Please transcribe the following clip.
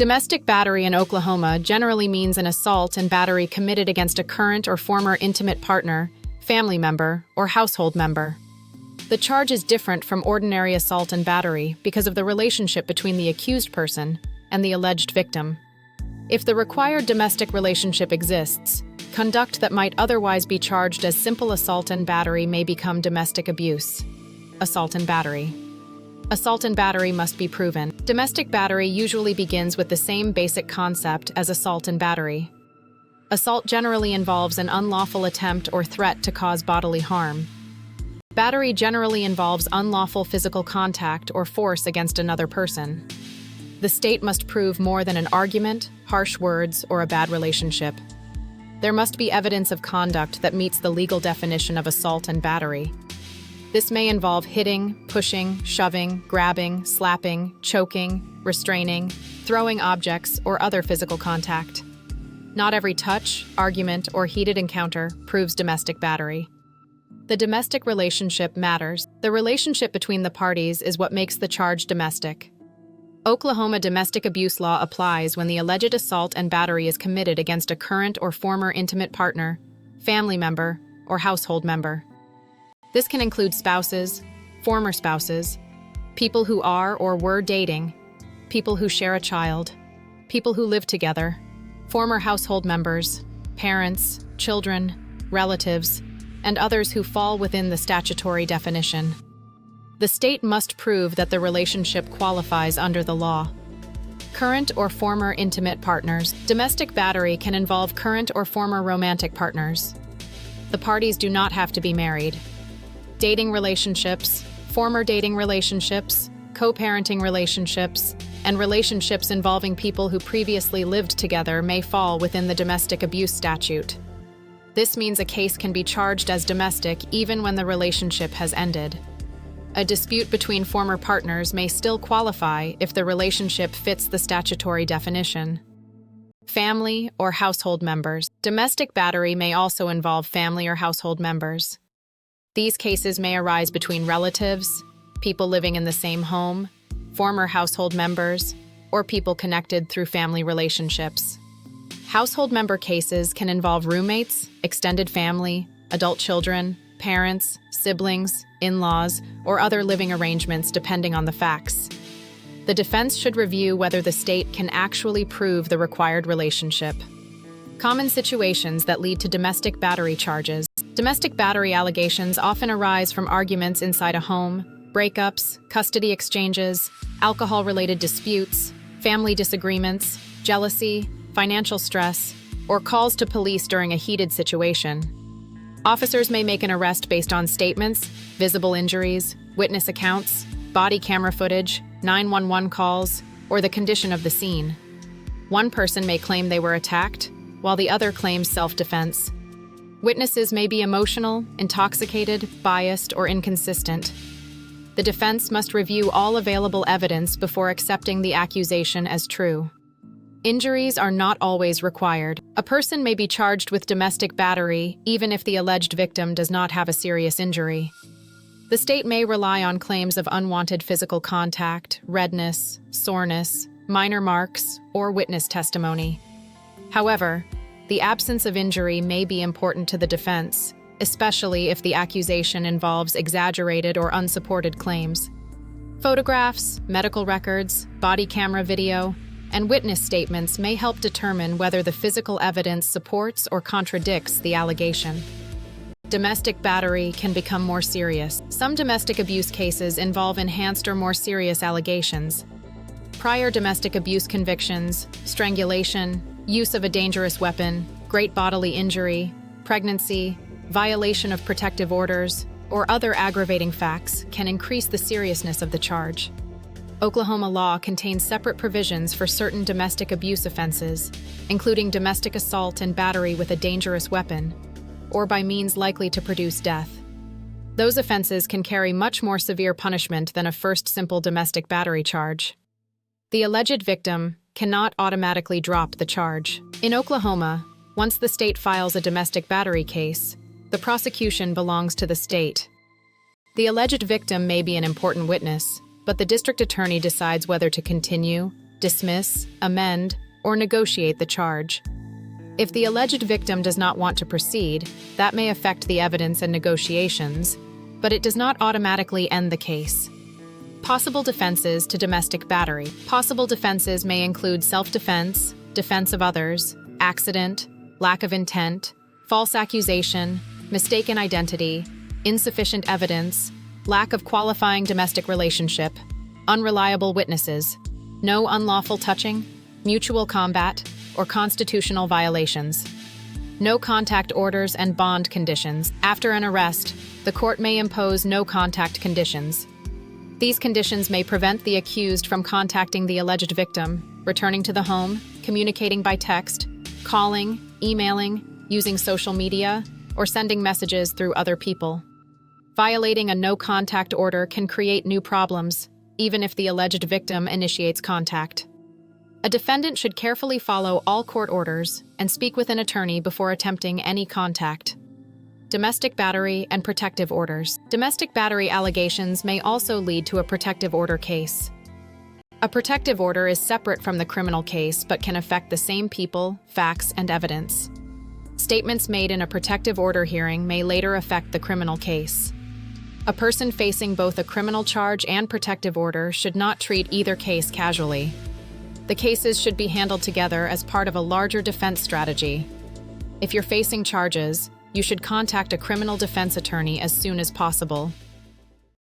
Domestic battery in Oklahoma generally means an assault and battery committed against a current or former intimate partner, family member, or household member. The charge is different from ordinary assault and battery because of the relationship between the accused person and the alleged victim. If the required domestic relationship exists, conduct that might otherwise be charged as simple assault and battery may become domestic abuse. Assault and battery. Assault and battery must be proven. Domestic battery usually begins with the same basic concept as assault and battery. Assault generally involves an unlawful attempt or threat to cause bodily harm. Battery generally involves unlawful physical contact or force against another person. The state must prove more than an argument, harsh words, or a bad relationship. There must be evidence of conduct that meets the legal definition of assault and battery. This may involve hitting, pushing, shoving, grabbing, slapping, choking, restraining, throwing objects, or other physical contact. Not every touch, argument, or heated encounter proves domestic battery. The domestic relationship matters. The relationship between the parties is what makes the charge domestic. Oklahoma domestic abuse law applies when the alleged assault and battery is committed against a current or former intimate partner, family member, or household member. This can include spouses, former spouses, people who are or were dating, people who share a child, people who live together, former household members, parents, children, relatives, and others who fall within the statutory definition. The state must prove that the relationship qualifies under the law. Current or former intimate partners. Domestic battery can involve current or former romantic partners. The parties do not have to be married. Dating relationships, former dating relationships, co-parenting relationships, and relationships involving people who previously lived together may fall within the domestic abuse statute. This means a case can be charged as domestic even when the relationship has ended. A dispute between former partners may still qualify if the relationship fits the statutory definition. Family or household members. Domestic battery may also involve family or household members. These cases may arise between relatives, people living in the same home, former household members, or people connected through family relationships. Household member cases can involve roommates, extended family, adult children, parents, siblings, in-laws, or other living arrangements depending on the facts. The defense should review whether the state can actually prove the required relationship. Common situations that lead to domestic battery charges. Domestic battery allegations often arise from arguments inside a home, breakups, custody exchanges, alcohol-related disputes, family disagreements, jealousy, financial stress, or calls to police during a heated situation. Officers may make an arrest based on statements, visible injuries, witness accounts, body camera footage, 911 calls, or the condition of the scene. One person may claim they were attacked, while the other claims self-defense. Witnesses may be emotional, intoxicated, biased, or inconsistent. The defense must review all available evidence before accepting the accusation as true. Injuries are not always required. A person may be charged with domestic battery even if the alleged victim does not have a serious injury. The state may rely on claims of unwanted physical contact, redness, soreness, minor marks, or witness testimony. However, the absence of injury may be important to the defense, especially if the accusation involves exaggerated or unsupported claims. Photographs, medical records, body camera video, and witness statements may help determine whether the physical evidence supports or contradicts the allegation. Domestic battery can become more serious. Some domestic abuse cases involve enhanced or more serious allegations. Prior domestic abuse convictions, strangulation, use of a dangerous weapon, great bodily injury, pregnancy, violation of protective orders, or other aggravating facts can increase the seriousness of the charge. Oklahoma law contains separate provisions for certain domestic abuse offenses, including domestic assault and battery with a dangerous weapon, or by means likely to produce death. Those offenses can carry much more severe punishment than a first simple domestic battery charge. The alleged victim cannot automatically drop the charge. In Oklahoma, once the state files a domestic battery case, the prosecution belongs to the state. The alleged victim may be an important witness, but the district attorney decides whether to continue, dismiss, amend, or negotiate the charge. If the alleged victim does not want to proceed, that may affect the evidence and negotiations, but it does not automatically end the case. Possible defenses to domestic battery. Possible defenses may include self-defense, defense of others, accident, lack of intent, false accusation, mistaken identity, insufficient evidence, lack of qualifying domestic relationship, unreliable witnesses, no unlawful touching, mutual combat, or constitutional violations. No contact orders and bond conditions. After an arrest, the court may impose no contact conditions. These conditions may prevent the accused from contacting the alleged victim, returning to the home, communicating by text, calling, emailing, using social media, or sending messages through other people. Violating a no-contact order can create new problems, even if the alleged victim initiates contact. A defendant should carefully follow all court orders and speak with an attorney before attempting any contact. Domestic battery and protective orders. Domestic battery allegations may also lead to a protective order case. A protective order is separate from the criminal case but can affect the same people, facts, and evidence. Statements made in a protective order hearing may later affect the criminal case. A person facing both a criminal charge and protective order should not treat either case casually. The cases should be handled together as part of a larger defense strategy. If you're facing charges, you should contact a criminal defense attorney as soon as possible.